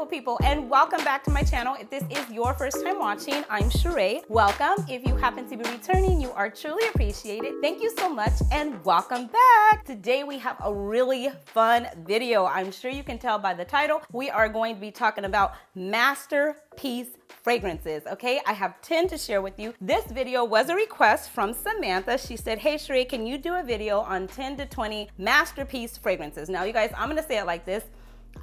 beautiful people, and welcome back to my channel. If this is your first time watching, I'm Cheraye. Welcome. If you happen to be returning, you are truly appreciated. Thank you so much and welcome back. Today we have a really fun video. I'm sure you can tell by the title. We are going to be talking about masterpiece fragrances, okay? I have 10 to share with you. This video was a request from Samantha. She said, hey Cheraye, can you do a video on 10 to 20 masterpiece fragrances? Now you guys, I'm gonna say it like this.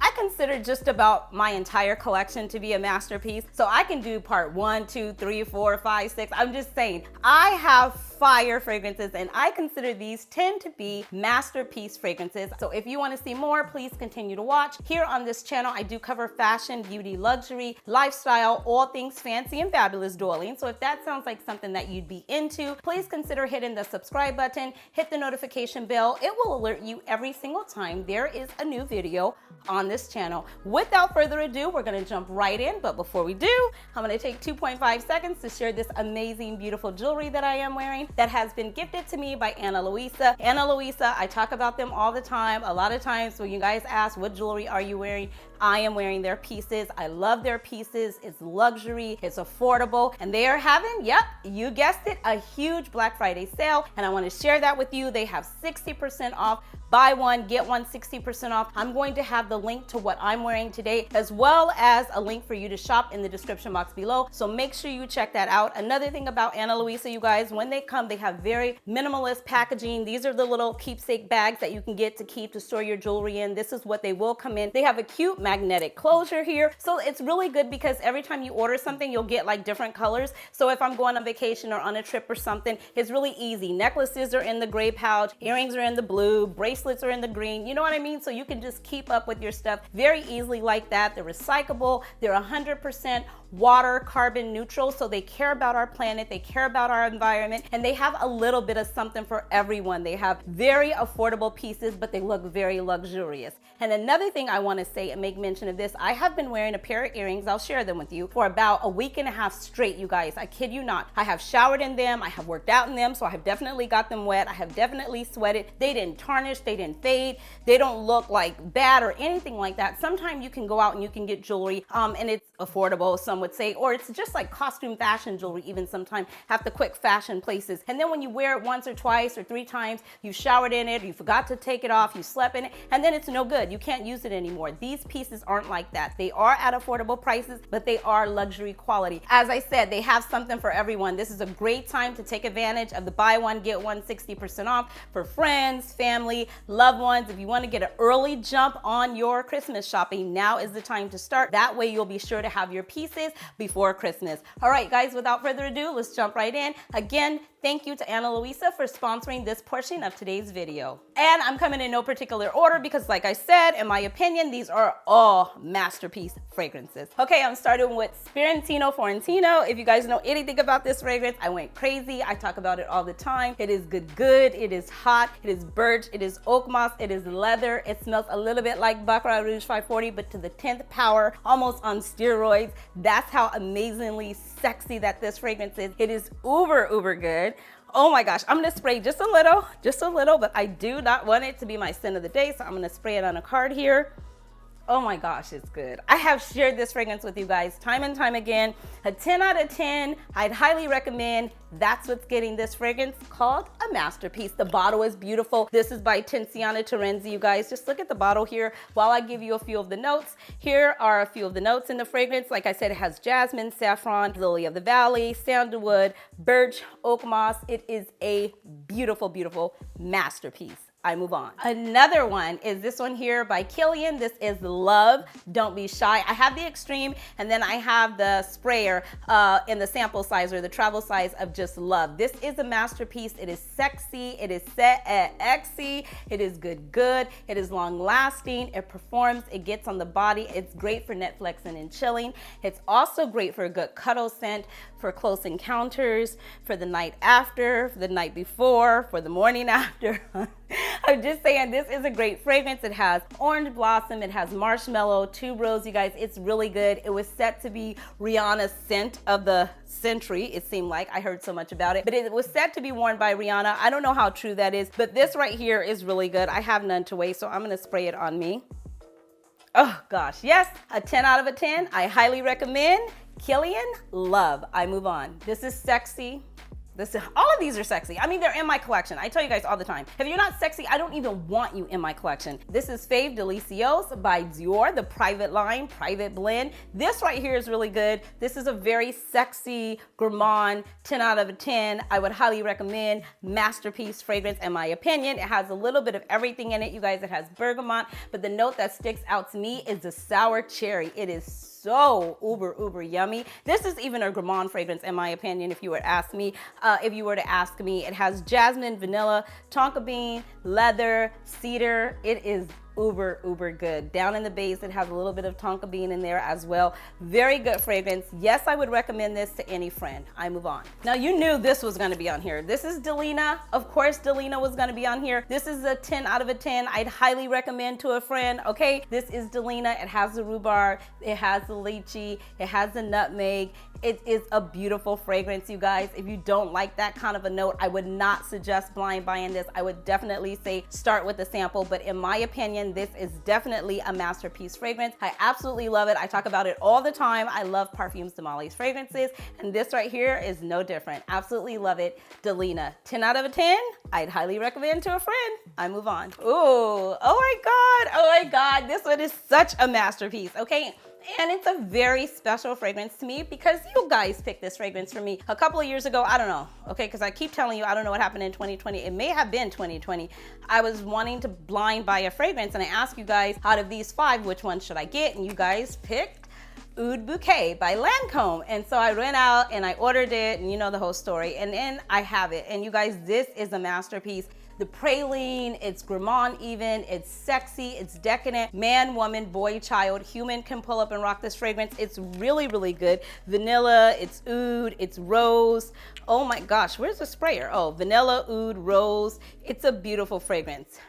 I consider just about my entire collection to be a masterpiece. So I can do part 1, 2, 3, 4, 5, 6. I'm just saying, I have fire fragrances and I consider these 10 to be masterpiece fragrances. So if you want to see more, please continue to watch. Here on this channel, I do cover fashion, beauty, luxury, lifestyle, all things fancy and fabulous, darling. So if that sounds like something that you'd be into, please consider hitting the subscribe button, hit the notification bell. It will alert you every single time there is a new video on this channel. Without further ado, we're gonna jump right in. But before we do, I'm gonna take 2.5 seconds to share this amazing, beautiful jewelry that I am wearing that has been gifted to me by Ana Luisa. Ana Luisa, I talk about them all the time. A lot of times when you guys ask, what jewelry are you wearing? I am wearing their pieces. I love their pieces. It's luxury, it's affordable, and they are having, yep, you guessed it, a huge Black Friday sale. And I wanna share that with you. They have 60% off. Buy one, get one 60% off. I'm going to have the link to what I'm wearing today, as well as a link for you to shop in the description box below. So make sure you check that out. Another thing about Ana Luisa, you guys, when they come, they have very minimalist packaging. These are the little keepsake bags that you can get to keep to store your jewelry in. This is what they will come in. They have a cute magnetic closure here. So it's really good because every time you order something, you'll get like different colors. So if I'm going on vacation or on a trip or something, it's really easy. Necklaces are in the gray pouch, earrings are in the blue, bracelets are in the green, you know what I mean? So you can just keep up with your stuff very easily like that. They're recyclable, they're 100% water, carbon neutral, so they care about our planet, they care about our environment, and they have a little bit of something for everyone. They have very affordable pieces, but they look very luxurious. And another thing I want to say and make mention of this, I have been wearing a pair of earrings, I'll share them with you, for about a week and a half straight, you guys. I kid you not. I have showered in them, I have worked out in them, so I have definitely got them wet, I have definitely sweated. They didn't tarnish, they didn't fade, they don't look like bad or anything like that. Sometimes you can go out and you can get jewelry and it's affordable, some would say, or it's just like costume fashion jewelry, even sometimes have the quick fashion places. And then when you wear it once or twice or 3 times, you showered in it, you forgot to take it off, you slept in it, and then it's no good. You can't use it anymore. These pieces aren't like that. They are at affordable prices, but they are luxury quality. As I said, they have something for everyone. This is a great time to take advantage of the buy one, get one 60% off for friends, family, loved ones. If you want to get an early jump on your Christmas shopping, now is the time to start. That way you'll be sure to have your pieces before Christmas. All right, guys, without further ado, let's jump right in. Again, thank you to Ana Luisa for sponsoring this portion of today's video. And I'm coming in no particular order because, like I said, in my opinion, these are all masterpiece fragrances. Okay, I'm starting with Spirantino Fiorentino. If you guys know anything about this fragrance, I went crazy. I talk about it all the time. It is good, it is hot, it is birch, it is oak moss, it is leather. It smells a little bit like Baccarat Rouge 540, but to the 10th power, almost on steroids. That's how amazingly sexy that this fragrance is. It is uber good. Oh my gosh, I'm gonna spray just a little, but I do not want it to be my scent of the day, so I'm gonna spray it on a card here. Oh my gosh, it's good. I have shared this fragrance with you guys time and time again. A 10 out of 10, I'd highly recommend. That's what's getting this fragrance called a masterpiece. The bottle is beautiful. This is by Tiziana Terenzi, you guys. Just look at the bottle here while I give you a few of the notes. Here are a few of the notes in the fragrance. Like I said, it has jasmine, saffron, lily of the valley, sandalwood, birch, oak moss. It is a beautiful, beautiful masterpiece. I move on. Another one is this one here by Kilian. This is Love, Don't Be Shy. I have the extreme and then I have the sprayer in the sample size or the travel size of just Love. This is a masterpiece. It is sexy. It is sexy. It is good. It is long lasting. It performs. It gets on the body. It's great for Netflixing and chilling. It's also great for a good cuddle scent, for close encounters, for the night after, for the night before, for the morning after. I'm just saying, this is a great fragrance. It has orange blossom, it has marshmallow, tuberose, you guys. It's really good. It was set to be Rihanna's scent of the century, it seemed like. I heard so much about it, but it was set to be worn by Rihanna. I don't know how true that is, but this right here is really good. I have none to waste, so I'm gonna spray it on me. Oh gosh, yes, a 10 out of a 10. I highly recommend Kilian, love. I move on. This is sexy. All of these are sexy. I mean, they're in my collection. I tell you guys all the time, if you're not sexy, I don't even want you in my collection. This is Fave Delicios by Dior, the private line, private blend. This right here is really good. This is a very sexy gourmand, 10 out of a 10. I would highly recommend. Masterpiece fragrance, in my opinion. It has a little bit of everything in it, you guys. It has bergamot, but the note that sticks out to me is the sour cherry. It is so uber yummy. This is even a gourmand fragrance, in my opinion, if you were to ask me. It has jasmine, vanilla, tonka bean, leather, cedar. It is uber good. Down in the base, it has a little bit of tonka bean in there as well. Very good fragrance. Yes, I would recommend this to any friend. I move on. Now, you knew this was going to be on here. This is Delina. Of course, Delina was going to be on here. This is a 10 out of a 10. I'd highly recommend to a friend. Okay, this is Delina. It has the rhubarb, it has the lychee, it has the nutmeg. It is a beautiful fragrance, you guys. If you don't like that kind of a note, I would not suggest blind buying this. I would definitely say start with a sample, but in my opinion, this is definitely a masterpiece fragrance. I absolutely love it. I talk about it all the time. I love Perfumes de Molly's fragrances, and this right here is no different. Absolutely love it. Delina, 10 out of a 10. I'd highly recommend to a friend. I move on. Ooh, oh my God. This one is such a masterpiece, okay? And it's a very special fragrance to me because you guys picked this fragrance for me a couple of years ago. I don't know, okay? Because I keep telling you, I don't know what happened in 2020. It may have been 2020. I was wanting to blind buy a fragrance, and I asked you guys, out of these 5, which one should I get? And you guys picked Oud Bouquet by Lancome. And so I ran out and I ordered it, and you know the whole story. And then I have it. And you guys, this is a masterpiece. The praline, it's gourmand even, it's sexy, it's decadent. Man, woman, boy, child, human can pull up and rock this fragrance. It's really good. Vanilla, it's oud, it's rose. Oh my gosh, where's the sprayer? Oh, vanilla, oud, rose. It's a beautiful fragrance.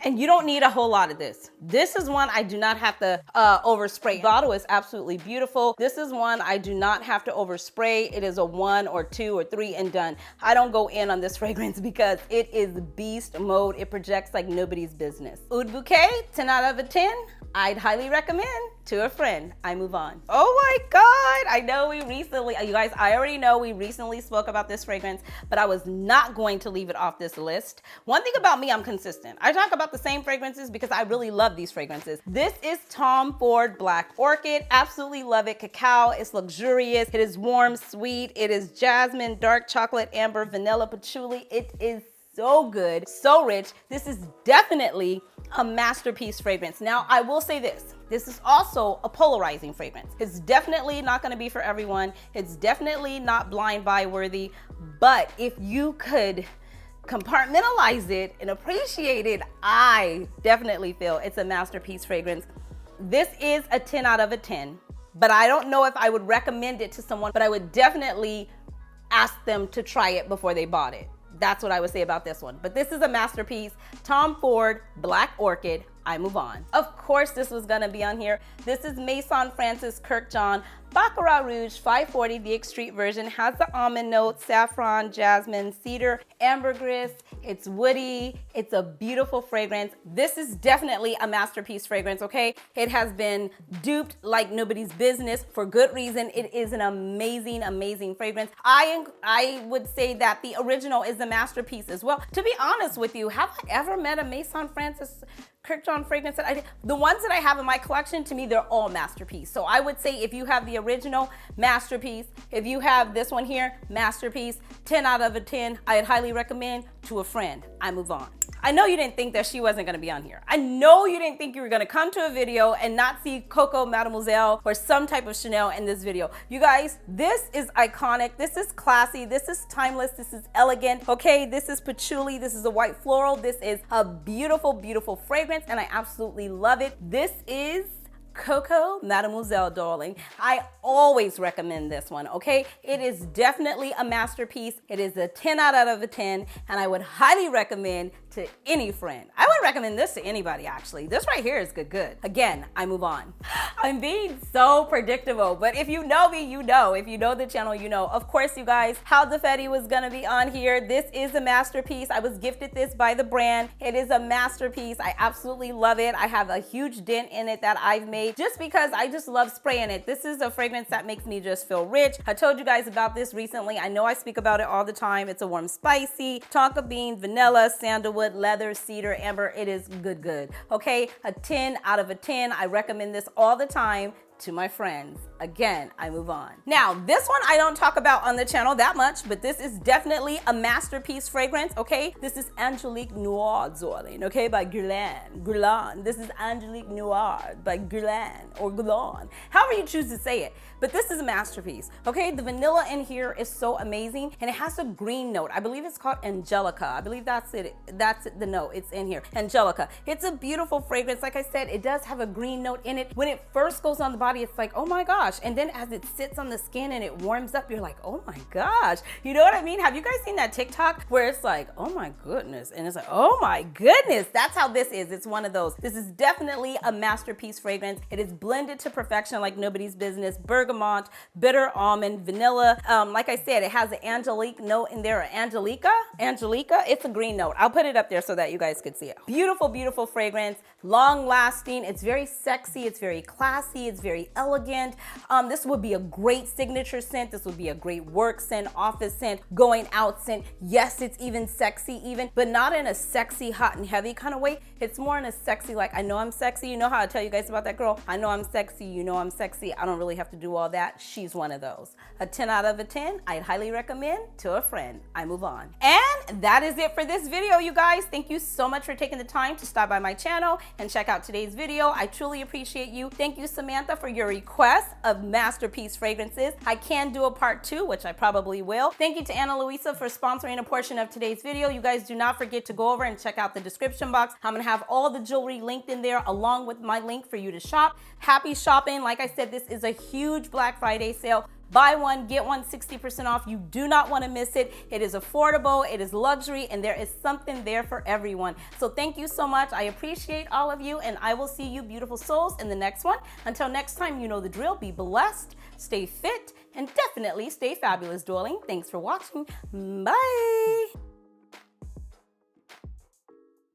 And you don't need a whole lot of this. This is one I do not have to overspray. The bottle is absolutely beautiful. This is one I do not have to overspray. It is a 1 or 2 or 3 and done. I don't go in on this fragrance because it is beast mode. It projects like nobody's business. Oud Bouquet, 10 out of a 10. I'd highly recommend to a friend. I move on. Oh my God, I know you guys, I already know we recently spoke about this fragrance, but I was not going to leave it off this list. One thing about me, I'm consistent. I talk about the same fragrances because I really love these fragrances. This is Tom Ford Black Orchid. Absolutely love it. Cacao, it's luxurious. It is warm, sweet. It is jasmine, dark chocolate, amber, vanilla, patchouli. It is so good, so rich. This is definitely a masterpiece fragrance. Now, I will say this. This is also a polarizing fragrance. It's definitely not gonna be for everyone. It's definitely not blind buy worthy, but if you could compartmentalize it and appreciate it, I definitely feel it's a masterpiece fragrance. This is a 10 out of a 10, but I don't know if I would recommend it to someone, but I would definitely ask them to try it before they bought it. That's what I would say about this one. But this is a masterpiece. Tom Ford Black Orchid. I move on. Of course, this was gonna be on here. This is Maison Francis Kirkjohn Baccarat Rouge 540. The extreme version has the almond note, saffron, jasmine, cedar, ambergris. It's woody. It's a beautiful fragrance. This is definitely a masterpiece fragrance, okay? It has been duped like nobody's business for good reason. It is an amazing fragrance. I would say that the original is a masterpiece as well. To be honest with you, have I ever met a Maison Francis Kirkjohn fragrance the ones that I have in my collection, to me, they're all masterpiece. So I would say if you have the original, masterpiece. If you have this one here, masterpiece. 10 out of a 10. I'd highly recommend to a friend. I move on. I know you didn't think that she wasn't gonna be on here. I know you didn't think you were gonna come to a video and not see Coco Mademoiselle or some type of Chanel in this video. You guys, this is iconic. This is classy. This is timeless. This is elegant. Okay, this is patchouli. This is a white floral. This is a beautiful fragrance, and I absolutely love it. This is Coco Mademoiselle, darling. I always recommend this one, okay? It is definitely a masterpiece. It is a 10 out of a 10, and I would highly recommend to any friend. I would recommend this to anybody, actually. This right here is good. Again, I move on. I'm being so predictable, but if you know me, you know. If you know the channel, you know. Of course, you guys, how the Fetty was gonna be on here. This is a masterpiece. I was gifted this by the brand. It is a masterpiece. I absolutely love it. I have a huge dent in it that I've made just because I just love spraying it. This is a fragrance that makes me just feel rich. I told you guys about this recently. I know I speak about it all the time. It's a warm spicy, tonka bean, vanilla, sandalwood, leather, cedar, amber. It is good. Okay, a 10 out of a 10. I recommend this all the time to my friends. Again, I move on. Now, this one I don't talk about on the channel that much, but this is definitely a masterpiece fragrance, okay? This is Angelique Noir, darling, okay, by Guerlain. This is Angelique Noir by Guerlain or Guerlain, however you choose to say it. But this is a masterpiece, okay? The vanilla in here is so amazing, and it has a green note. I believe it's called Angelica. I believe that's it. That's the note. It's in here. Angelica. It's a beautiful fragrance. Like I said, it does have a green note in it. When it first goes on the body, it's like, oh my gosh. And then as it sits on the skin and it warms up, you're like, oh my gosh. You know what I mean? Have you guys seen that TikTok where it's like, oh my goodness? And it's like, oh my goodness. That's how this is. It's one of those. This is definitely a masterpiece fragrance. It is blended to perfection like nobody's business. Bergamot, bitter almond, vanilla. Like I said, it has an angelique note in there, or Angelica. It's a green note. I'll put it up there so that you guys could see it. Beautiful fragrance, long lasting. It's very sexy. It's very classy. It's very elegant. This would be a great signature scent. This would be a great work scent, office scent, going out scent. Yes, it's even sexy but not in a sexy, hot and heavy kind of way. It's more in a sexy, like, I know I'm sexy. You know how I tell you guys about that girl? I know I'm sexy. You know I'm sexy. I don't really have to do all that. She's one of those. A 10 out of a 10. I'd highly recommend to a friend. I move on. And that is it for this video, you guys. Thank you so much for taking the time to stop by my channel and check out today's video. I truly appreciate you. Thank you, Samantha, for your request of masterpiece fragrances. I can do a part 2, which I probably will. Thank you to Ana Luisa for sponsoring a portion of today's video. You guys do not forget to go over and check out the description box. I'm gonna have all the jewelry linked in there along with my link for you to shop. Happy shopping. Like I said, this is a huge Black Friday sale. Buy one, get one 60% off. You do not want to miss it. It is affordable, it is luxury, and there is something there for everyone. So thank you so much. I appreciate all of you, and I will see you beautiful souls in the next one. Until next time, you know the drill. Be blessed, stay fit, and definitely stay fabulous, darling. Thanks for watching. Bye.